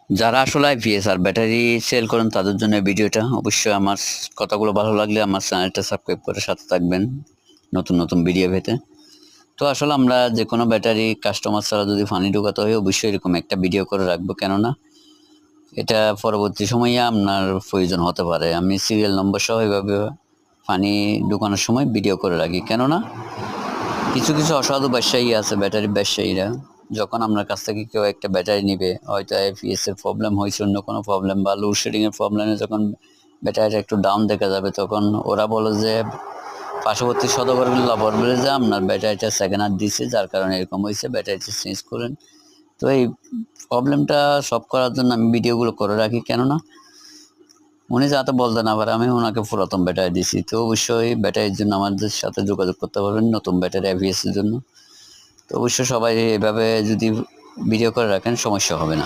যারা আসলে আইপিএস আর battery sell করেন তাদের জন্য ভিডিওটা। অবশ্যই আমার কথাগুলো ভালো লাগলে আমার চ্যানেলটা সাবস্ক্রাইব করে সাথে থাকবেন নতুন নতুন ভিডিও পেতে। তো আসলে আমরা যে কোনো ব্যাটারি কাস্টমার ছাড়া যদি পানি ঢোকাতে হয় অবশ্যই এরকম একটা ভিডিও করে রাখবো, কেননা এটা পরবর্তী সময়ে আপনার প্রয়োজন হতে পারে। আমি সিরিয়াল নম্বর সহ এভাবে পানি ঢোকানোর সময় ভিডিও করে রাখি, কেননা কিছু কিছু অসাধু ব্যবসায়ী আছে, ব্যাটারি ব্যবসায়ীরা, যখন আপনার কাছ থেকে কেউ একটা ব্যাটারি নিবে, হয়তো আইপিএস এর প্রবলেম হয়েছে, অন্য কোনো প্রবলেম বা লোডশেডিং এর প্রবলেমে যখন ব্যাটারিটা একটু ডাউন দেখা যাবে, তখন ওরা বলে যে পার্শ্ববর্তী সদরগুলো বলবে যে আপনার ব্যাটারিটা সেকেন্ড হান্ড দিছে, যার কারণে এরকম হয়েছে, ব্যাটারিটা চেঞ্জ করেন। তো এই প্রবলেমটা সলভ করার জন্য আমি ভিডিওগুলো করে রাখি, কেননা উনি যাতে বলতে না পারে আমি ওনাকে পুরাতন ব্যাটারি দিছি। তো অবশ্যই ব্যাটারির জন্য আমাদের সাথে যোগাযোগ করতে পারবেন, নতুন ব্যাটারি আইপিএস এর জন্য। তো অবশ্যই সবাই এভাবে যদি ভিডিও করে রাখেন সমস্যা হবে না।